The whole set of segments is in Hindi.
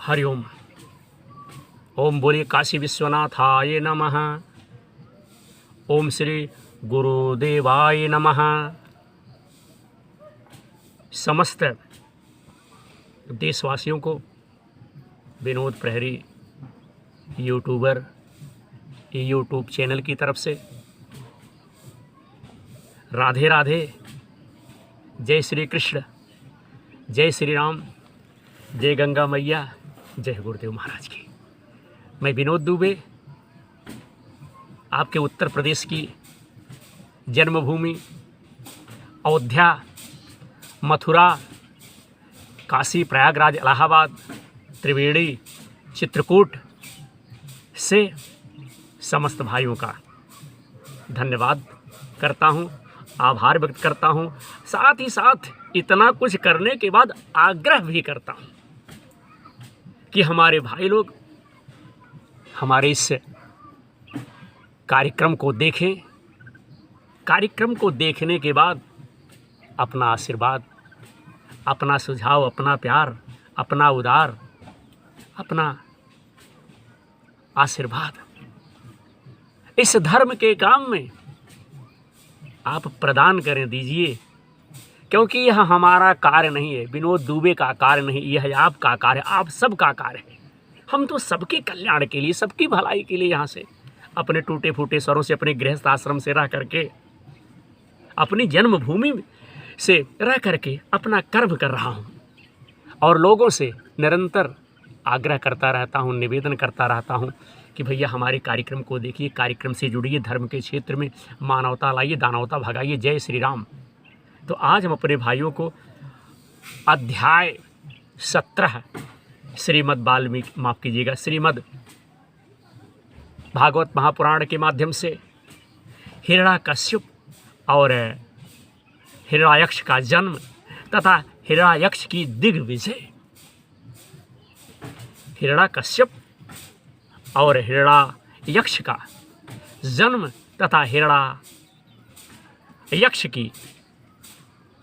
हरिओम। ओम बोलिए काशी विश्वनाथाय नमः। ओम श्री गुरुदेवाय नमः। समस्त देशवासियों को विनोद प्रहरी यूट्यूब चैनल की तरफ से राधे राधे। जय श्री कृष्ण, जय श्री राम, जय गंगा मैया, जय गुरुदेव महाराज की। मैं विनोद दुबे आपके उत्तर प्रदेश की जन्मभूमि अयोध्या, मथुरा, काशी, प्रयागराज, इलाहाबाद, त्रिवेणी, चित्रकूट से समस्त भाइयों का धन्यवाद करता हूं, आभार व्यक्त करता हूं। साथ ही साथ इतना कुछ करने के बाद आग्रह भी करता हूं कि हमारे भाई लोग हमारे इस कार्यक्रम को देखें। कार्यक्रम को देखने के बाद अपना आशीर्वाद, अपना सुझाव, अपना प्यार, अपना उदार, अपना आशीर्वाद इस धर्म के काम में आप प्रदान करें, दीजिए। क्योंकि यह हमारा कार्य नहीं है, विनोद दुबे का कार्य नहीं, यह आपका कार्य, आप सबका कार्य है। हम तो सबके कल्याण के लिए, सबकी भलाई के लिए यहाँ से अपने टूटे फूटे स्वरों से, अपने गृहस्थ आश्रम से रह करके, अपनी जन्मभूमि से रह करके अपना कर्म कर रहा हूँ और लोगों से निरंतर आग्रह करता रहता हूँ, निवेदन करता रहता हूँ कि भैया हमारे कार्यक्रम को देखिए, कार्यक्रम से जुड़िए, धर्म के क्षेत्र में मानवता लाइए, दानवता भगाइए। जय श्री राम। तो आज हम अपने भाइयों को अध्याय 17 श्रीमद् वाल्मीकि, माफ़ कीजिएगा, श्रीमद् भागवत महापुराण के माध्यम से हिरण्याकश्यप और हिरण्यायक्ष का जन्म तथा हिरण्यायक्ष की दिग्विजय, हिरण्याकश्यप और हिरण्यायक्ष का जन्म तथा हिरण्यायक्ष की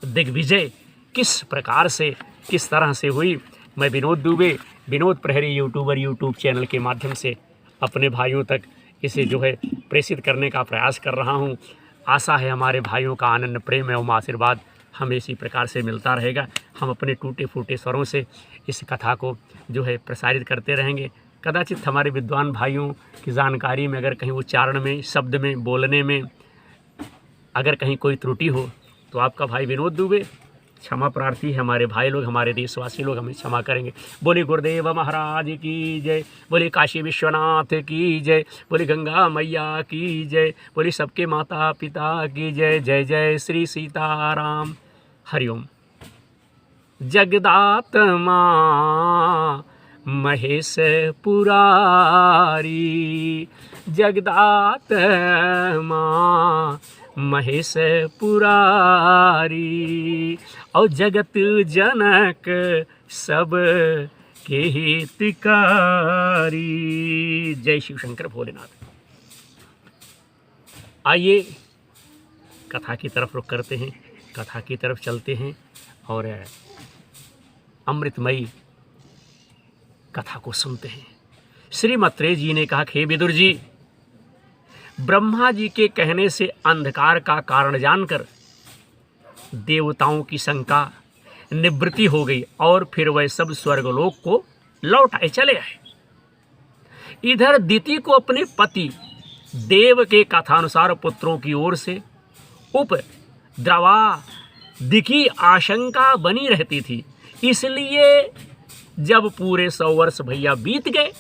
दिग्विजय किस प्रकार से, किस तरह से हुई, मैं विनोद दुबे, विनोद प्रहरी यूट्यूब चैनल के माध्यम से अपने भाइयों तक इसे जो है प्रेषित करने का प्रयास कर रहा हूँ। आशा है हमारे भाइयों का आनंद, प्रेम एवं आशीर्वाद हमें इसी प्रकार से मिलता रहेगा। हम अपने टूटे फूटे स्वरों से इस कथा को जो है प्रसारित करते रहेंगे। कदाचित हमारे विद्वान भाइयों की जानकारी में अगर कहीं उच्चारण में, शब्द में, बोलने में अगर कहीं कोई त्रुटि हो तो आपका भाई विनोद दुबे क्षमा प्रार्थी है। हमारे भाई लोग, हमारे देशवासी लोग हमें क्षमा करेंगे। बोले गुरुदेव महाराज की जय, बोले काशी विश्वनाथ की जय, बोले गंगा मैया की जय, बोले सबके माता पिता की जय। जय जय श्री सीताराम। हरिओम। जगदात्मा महेश पुरारी, जगदात्मा महेश पुरारी, और जगत जनक सब के हितकारी। जय शिव शंकर भोलेनाथ। आइए कथा की तरफ रुख करते हैं, कथा की तरफ चलते हैं और अमृतमयी कथा को सुनते हैं। श्री मैत्रेय जी ने कहा, हे विदुर जी, ब्रह्मा जी के कहने से अंधकार का कारण जानकर देवताओं की शंका निवृत्ति हो गई और फिर वह सब स्वर्गलोक को लौट आए, चले आए। इधर दिति को अपने पति देव के कथानुसार पुत्रों की ओर से उपद्रवादि की आशंका बनी रहती थी। इसलिए जब पूरे 100 वर्ष भैया बीत गए,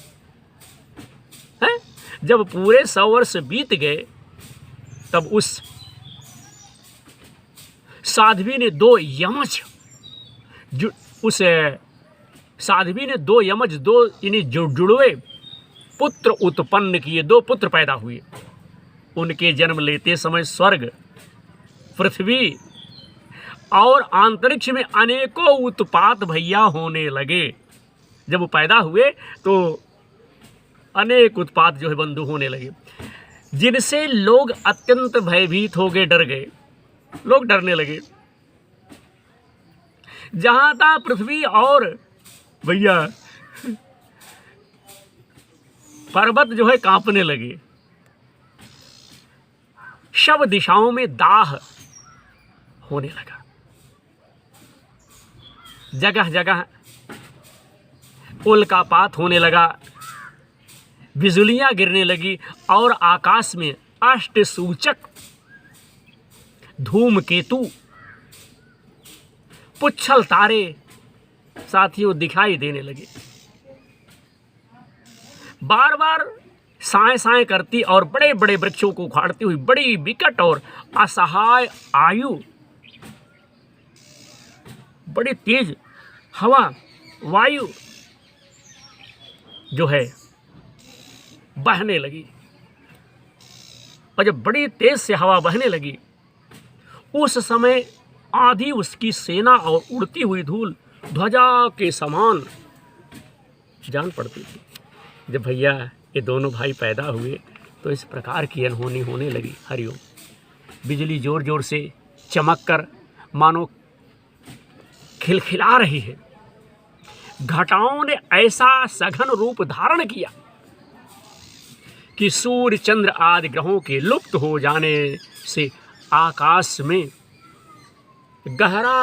जब पूरे 100 वर्ष बीत गए, तब उस साध्वी ने दो यमज, इन्हें जुड़वे पुत्र उत्पन्न किए। 2 पुत्र पैदा हुए। उनके जन्म लेते समय स्वर्ग, पृथ्वी और अंतरिक्ष में अनेकों उत्पात भैया होने लगे। जब वो पैदा हुए तो अनेक उत्पात जो है बंधु होने लगे, जिनसे लोग अत्यंत भयभीत हो गए, डर गए, लोग डरने लगे। जहां था पृथ्वी और भैया पर्वत जो है कांपने लगे, सब दिशाओं में दाह होने लगा, जगह जगह उल्कापात होने लगा, बिजलियां गिरने लगी और आकाश में अष्टसूचक धूमकेतु, पुच्छल तारे साथियों दिखाई देने लगे। बार बार साए साए करती और बड़े बड़े वृक्षों को उखाड़ती हुई बड़ी विकट और असहाय आयु, बड़ी तेज हवा वायु जो है बहने लगी। और जब बड़ी तेज से हवा बहने लगी, उस समय आधी उसकी सेना और उड़ती हुई धूल ध्वजा के समान जान पड़ती थी। जब भैया ये दोनों भाई पैदा हुए तो इस प्रकार की अनहोनी होने लगी। हरिओम। बिजली जोर जोर से चमक कर मानो खिलखिला रही है। घटाओं ने ऐसा सघन रूप धारण किया कि सूर्य चंद्र आदि ग्रहों के लुप्त हो जाने से आकाश में गहरा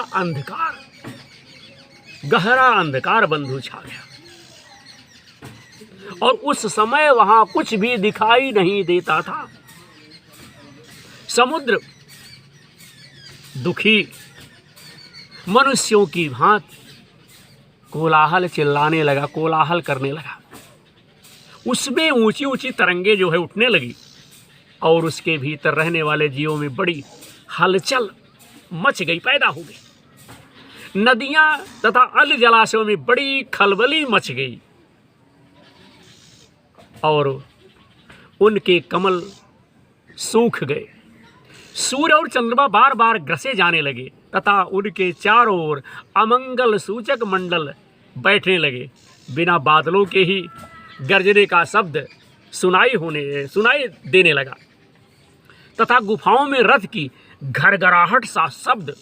अंधकार बंधु छा गया और उस समय वहां कुछ भी दिखाई नहीं देता था। समुद्र दुखी मनुष्यों की भांति कोलाहल चिल्लाने लगा, कोलाहल करने लगा। उसमें ऊंची ऊंची तरंगे जो है उठने लगी और उसके भीतर रहने वाले जीवों में बड़ी हलचल मच गई, पैदा हो गई। नदियां तथा अन्य जलाशयों में बड़ी खलबली मच गई और उनके कमल सूख गए। सूर्य और चंद्रमा बार बार ग्रसे जाने लगे तथा उनके चारों ओर अमंगल सूचक मंडल बैठने लगे। बिना बादलों के ही गरजने का शब्द सुनाई देने लगा तथा गुफाओं में रथ की घरघराहट सा शब्द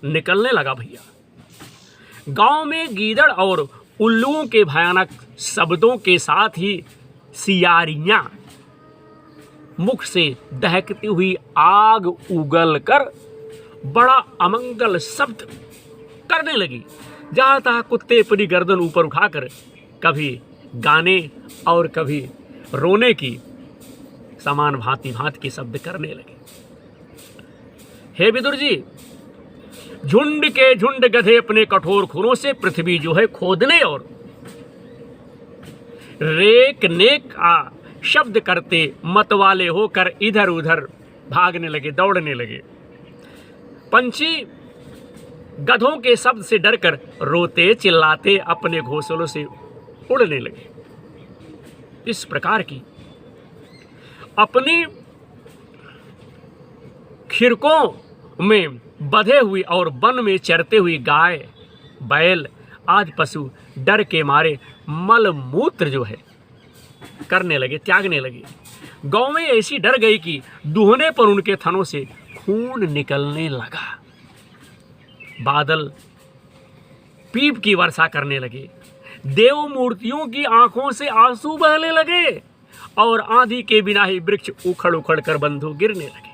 निकलने लगा। भैया गांव में गीदड़ और उल्लुओं के भयानक शब्दों के साथ ही सियारियां मुख से दहकती हुई आग उगल कर बड़ा अमंगल शब्द करने लगी। जहां तहां कुत्ते अपनी गर्दन ऊपर उठाकर कभी गाने और कभी रोने की समान भांति भांति के शब्द करने लगे। हे विदुर जी, झुंड के झुंड गधे अपने कठोर खुरों से पृथ्वी जो है खोदने और रेक नेक शब्द करते मतवाले होकर इधर उधर भागने लगे, दौड़ने लगे। पंछी गधों के शब्द से डरकर रोते चिल्लाते अपने घोंसलों से उड़ने लगे। इस प्रकार की अपनी खिरकों में बंधे हुई और वन में चरते हुई गाय बैल आदि पशु डर के मारे मल मूत्र जो है करने लगे, त्यागने लगे। गांव में ऐसी डर गई कि दूहने पर उनके थनों से खून निकलने लगा। बादल पीप की वर्षा करने लगे, देव मूर्तियों की आंखों से आंसू बहने लगे और आंधी के बिना ही वृक्ष उखड़ उखड़ कर बंधु गिरने लगे।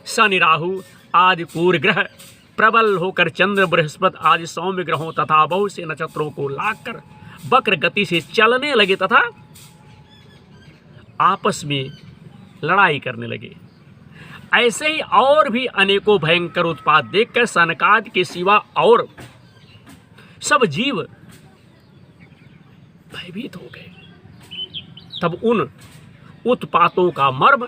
शनि राहु आदि पूर्व ग्रह प्रबल होकर चंद्र बृहस्पति आदि सौम्य ग्रहों तथा बहुत से नक्षत्रों को लाकर वक्र गति से चलने लगे तथा आपस में लड़ाई करने लगे। ऐसे ही और भी अनेकों भयंकर उत्पात देखकर सनकादि के सिवा और सब जीव भयभीत हो गए। तब उन उत्पातों का मर्म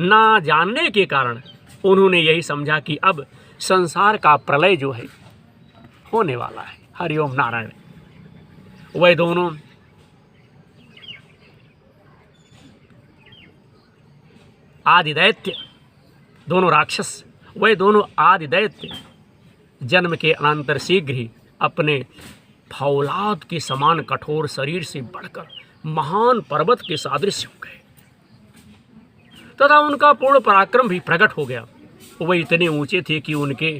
ना जानने के कारण उन्होंने यही समझा कि अब संसार का प्रलय जो है होने वाला है। हरिओम नारायण। वह दोनों आदि दैत्य, दोनों राक्षस, वह दोनों आदि दैत्य जन्म के अनंतर शीघ्र ही अपने फौलाद के समान कठोर शरीर से बढ़कर महान पर्वत के सादृश्य हो गए तथा उनका पूर्ण पराक्रम भी प्रकट हो गया। वह इतने ऊंचे थे कि उनके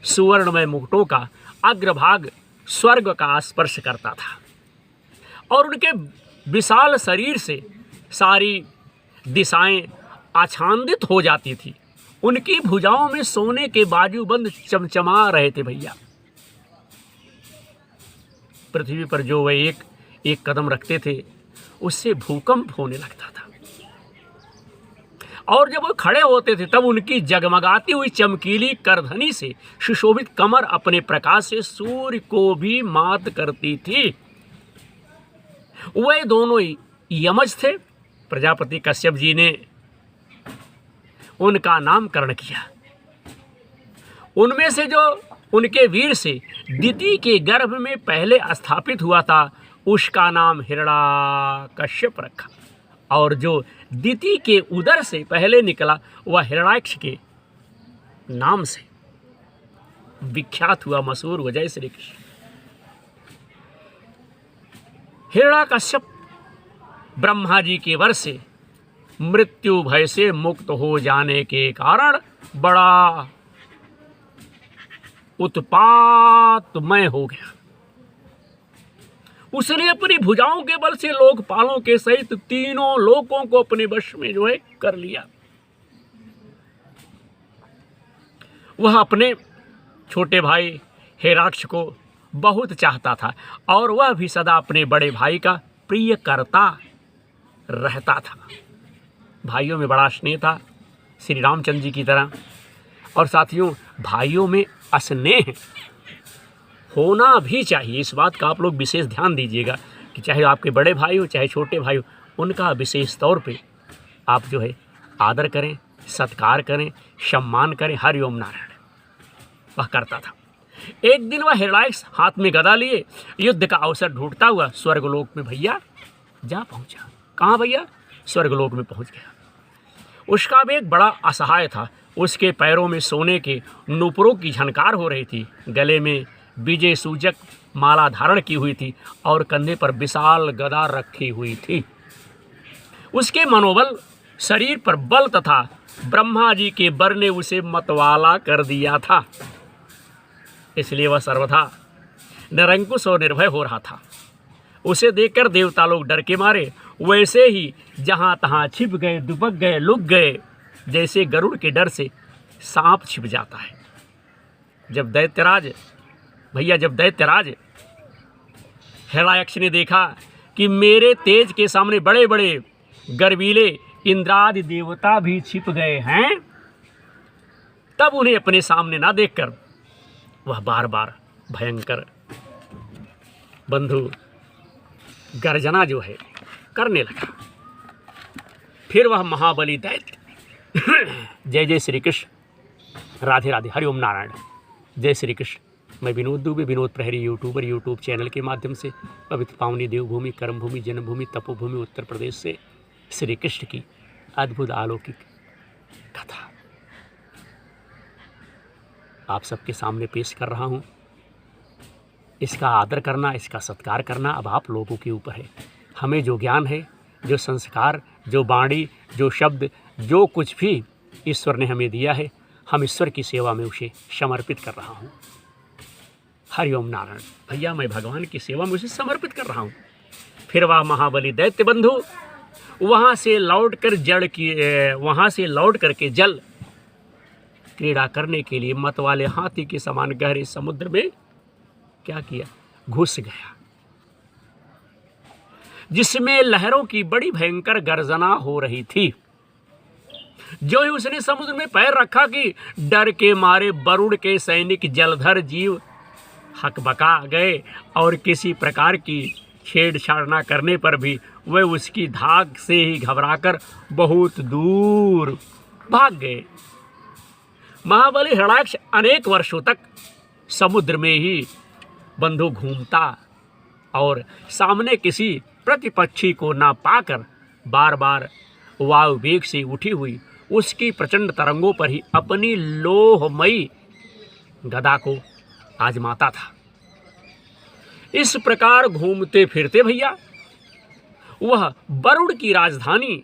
सुवर्णमय मुकुटों का अग्रभाग स्वर्ग का स्पर्श करता था और उनके विशाल शरीर से सारी दिशाएं आच्छादित हो जाती थी। उनकी भुजाओं में सोने के बाजूबंद चमचमा रहे थे भैया। पृथ्वी पर जो वह एक एक कदम रखते थे उससे भूकंप होने लगता था, और जब वो खड़े होते थे तब उनकी जगमगाती हुई चमकीली करधनी से सुशोभित कमर अपने प्रकाश से सूर्य को भी मात करती थी। वे दोनों ही यमज थे। प्रजापति कश्यप जी ने उनका नामकरण किया। उनमें से जो उनके वीर से दिति के गर्भ में पहले स्थापित हुआ था उसका नाम हिरण्याकश्यप रखा, और जो दिति के उदर से पहले निकला वह हिरण्याक्ष के नाम से विख्यात हुआ, मशहूर हुआ। जय श्री कृष्ण। हिरण्याकश्यप ब्रह्मा जी के वर से मृत्यु भय से मुक्त हो जाने के कारण बड़ा उत्पातमय हो गया। उसने अपनी भुजाओं के बल से लोकपालों के सहित तीनों लोकों को अपने वश में जो है कर लिया। वह अपने छोटे भाई हिरण्याक्ष को बहुत चाहता था, और वह भी सदा अपने बड़े भाई का प्रिय करता रहता था। भाइयों में बड़ा स्नेह था, श्री रामचंद्र जी की तरह। और साथियों, भाइयों में स्नेह होना भी चाहिए। इस बात का आप लोग विशेष ध्यान दीजिएगा कि चाहे आपके बड़े भाई हो चाहे छोटे भाई हो, उनका विशेष तौर पे आप जो है आदर करें, सत्कार करें, सम्मान करें। हरिओम नारायण वह करता था। एक दिन वह हिरण्याक्ष हाथ में गदा लिए युद्ध का अवसर ढूंढता हुआ स्वर्गलोक में भैया जा पहुंचा। कहाँ भैया? स्वर्गलोक में पहुंच गया। उसका वेग बड़ा असहाय था। उसके पैरों में सोने के नूपुरों की झनकार हो रही थी, गले में विजय सूचक माला धारण की हुई थी, और कंधे पर विशाल गदा रखी हुई थी। उसके मनोबल, शरीर पर बल तथा ब्रह्मा जी के वर ने उसे मतवाला कर दिया था, इसलिए वह सर्वथा निरंकुश और निर्भय हो रहा था। उसे देखकर देवता लोग डर के मारे वैसे ही जहां तहां छिप गए, दुबक गए, लुक गए, जैसे गरुड़ के डर से सांप छिप जाता है। जब दैत्यराज हिरण्याक्ष ने देखा कि मेरे तेज के सामने बड़े बड़े गर्वीले इंद्रादि देवता भी छिप गए हैं, तब उन्हें अपने सामने ना देखकर वह बार बार भयंकर बंधु गर्जना जो है करने लगा। फिर वह महाबली दैत्य जय जय श्री कृष्ण, राधे राधे, हरिओम नारायण। जय श्री कृष्ण। मैं विनोद दुबे, विनोद प्रहरी यूट्यूबर, यूट्यूब चैनल के माध्यम से पवित्र पावनी देवभूमि, कर्मभूमि, जन्मभूमि, तपोभूमि उत्तर प्रदेश से श्री कृष्ण की अद्भुत अलौकिक कथा आप सबके सामने पेश कर रहा हूँ। इसका आदर करना, इसका सत्कार करना अब आप लोगों के ऊपर है। हमें जो ज्ञान है, जो संस्कार, जो वाणी, जो शब्द, जो कुछ भी ईश्वर ने हमें दिया है, हम ईश्वर की सेवा में उसे समर्पित कर रहा हूँ। हरिओम नारायण। भैया मैं भगवान की सेवा में उसे समर्पित कर रहा हूँ। फिर वह महाबली दैत्य बंधु वहाँ से लौट करके जल क्रीड़ा करने के लिए मत वाले हाथी के समान गहरे समुद्र में क्या किया? घुस गया, जिसमें लहरों की बड़ी भयंकर गर्जना हो रही थी। जो ही उसने समुद्र में पैर रखा कि डर के मारे वरुण के सैनिक जलधर जीव हकबका गए, और किसी प्रकार की छेड़छाड़ न करने पर भी वे उसकी धाक से ही घबराकर बहुत दूर भाग गए। महाबली हिरण्याक्ष अनेक वर्षों तक समुद्र में ही बंधु घूमता और सामने किसी प्रतिपक्षी को ना पाकर बार बार वायु वेग से उठी हुई उसकी प्रचंड तरंगों पर ही अपनी लोहमयी गदा को आजमाता था। इस प्रकार घूमते फिरते भैया वह वरुण की राजधानी,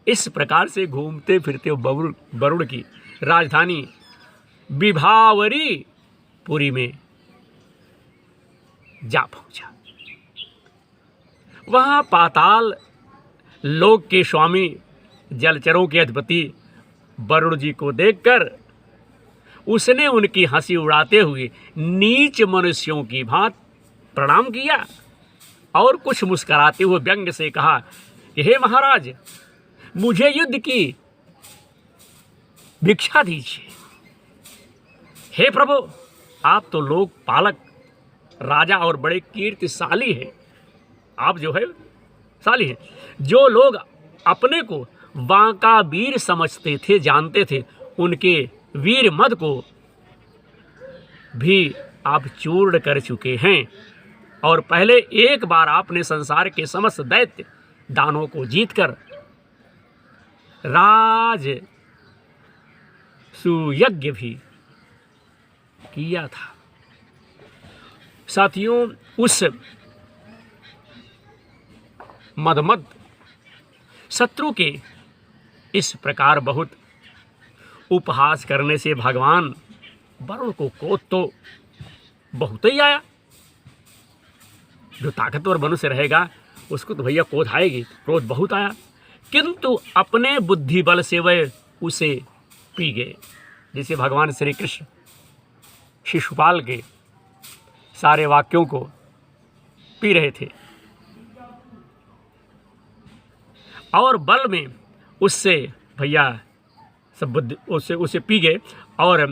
इस प्रकार से घूमते फिरते वरुण की राजधानी विभावरी पुरी में जा पहुंचा। वहाँ पाताल लोक के स्वामी जलचरों के अधिपति वरुण जी को देखकर उसने उनकी हंसी उड़ाते हुए नीच मनुष्यों की भांति प्रणाम किया और कुछ मुस्कुराते हुए व्यंग से कहा कि हे महाराज, मुझे युद्ध की भिक्षा दीजिए। हे प्रभु, आप तो लोक पालक राजा और बड़े कीर्तिशाली हैं। आप जो है शाली हैं। जो लोग अपने को बांका वीर समझते थे, जानते थे, उनके वीर मद को भी आप चूर्ण कर चुके हैं। और पहले एक बार आपने संसार के समस्त दैत्य दानों को जीतकर राज सुयज्ञ भी किया था। साथियों, उस मदमद शत्रु के इस प्रकार बहुत उपहास करने से भगवान वरुण को क्रोध तो बहुत ही आया। जो ताकतवर मनुष्य रहेगा उसको तो भैया क्रोध आएगी, क्रोध बहुत आया, किंतु अपने बुद्धि बल से वह उसे पी गए। जिसे भगवान श्री कृष्ण शिशुपाल के सारे वाक्यों को पी रहे थे और बल में उससे भैया सब बुद्धि उसे पी गए और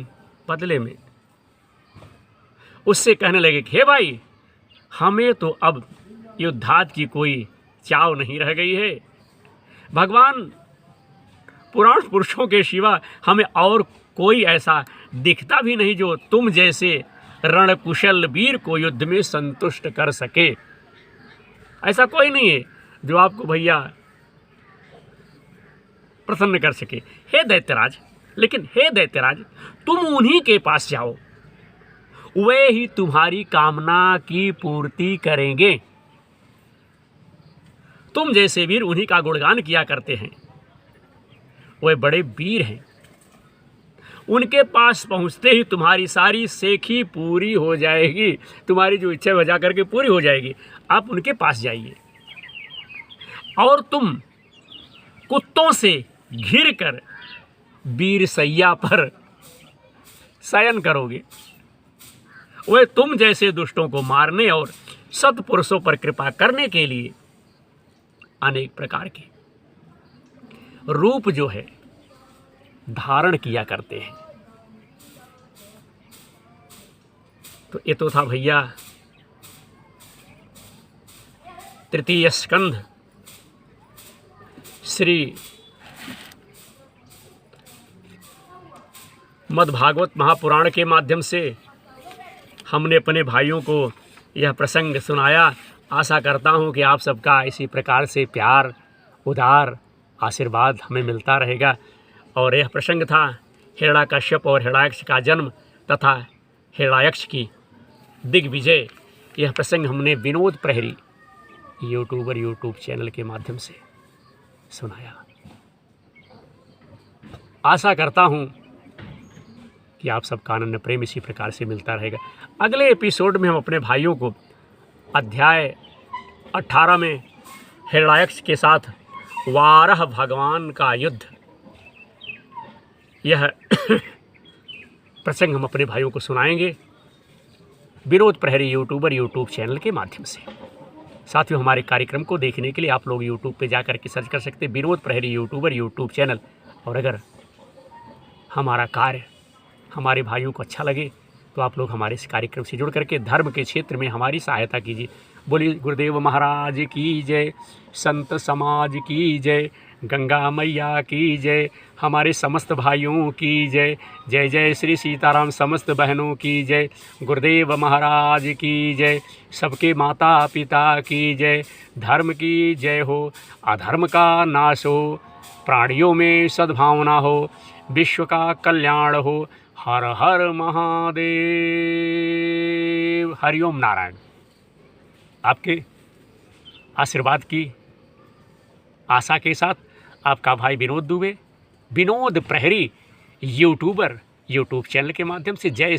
बदले में उससे कहने लगे कि हे भाई, हमें तो अब युद्धात की कोई चाव नहीं रह गई है। भगवान पुराण पुरुषों के सिवा हमें और कोई ऐसा दिखता भी नहीं जो तुम जैसे रणकुशल वीर को युद्ध में संतुष्ट कर सके। ऐसा कोई नहीं है जो आपको भैया प्रसन्न कर सके। हे दैत्यराज, लेकिन हे दैत्यराज, तुम उन्हीं के पास जाओ, वे ही तुम्हारी कामना की पूर्ति करेंगे। तुम जैसे वीर उन्हीं का गुणगान किया करते हैं, वे बड़े वीर हैं। उनके पास पहुंचते ही तुम्हारी सारी सेखी पूरी हो जाएगी, तुम्हारी जो इच्छा वजह करके पूरी हो जाएगी। आप उनके पास जाइए और तुम कुत्तों से घिर कर वीर सैया पर शयन करोगे। वे तुम जैसे दुष्टों को मारने और सत्पुरुषों पर कृपा करने के लिए अनेक प्रकार के रूप जो है धारण किया करते हैं। तो ये तो था भैया तृतीय स्कंध श्री मद्भागवत महापुराण के माध्यम से हमने अपने भाइयों को यह प्रसंग सुनाया। आशा करता हूँ कि आप सबका इसी प्रकार से प्यार, उदार आशीर्वाद हमें मिलता रहेगा। और यह प्रसंग था हिरण्याकश्यप और हिरण्याक्ष का जन्म तथा हिरण्याक्ष की दिग्विजय। यह प्रसंग हमने विनोद प्रहरी यूट्यूब चैनल के माध्यम से सुनाया। आशा करता हूँ कि आप सबका आनंद प्रेम इसी प्रकार से मिलता रहेगा। अगले एपिसोड में हम अपने भाइयों को अध्याय 18 में हिरण्याक्ष के साथ वाराह भगवान का युद्ध, यह प्रसंग हम अपने भाइयों को सुनाएंगे विनोद प्रहरी यूट्यूब चैनल के माध्यम से। साथियों, हमारे कार्यक्रम को देखने के लिए आप लोग यूट्यूब पे जाकर के सर्च कर सकते हैं विनोद प्रहरी यूट्यूब चैनल। और अगर हमारा कार्य हमारे भाइयों को अच्छा लगे तो आप लोग हमारे इस कार्यक्रम से जुड़ करके धर्म के क्षेत्र में हमारी सहायता कीजिए। बोलिए गुरुदेव महाराज की जय, संत समाज की जय, गंगा मैया की जय, हमारे समस्त भाइयों की जय, जय जय श्री सीताराम, समस्त बहनों की जय, गुरुदेव महाराज की जय, सबके माता पिता की जय, धर्म की जय हो, अधर्म का नाश हो, प्राणियों में सद्भावना हो, विश्व का कल्याण हो। हर हर महादेव। हरिओम नारायण। आपके आशीर्वाद की आशा के साथ आपका भाई विनोद दुबे, विनोद प्रहरी यूट्यूब चैनल के माध्यम से जय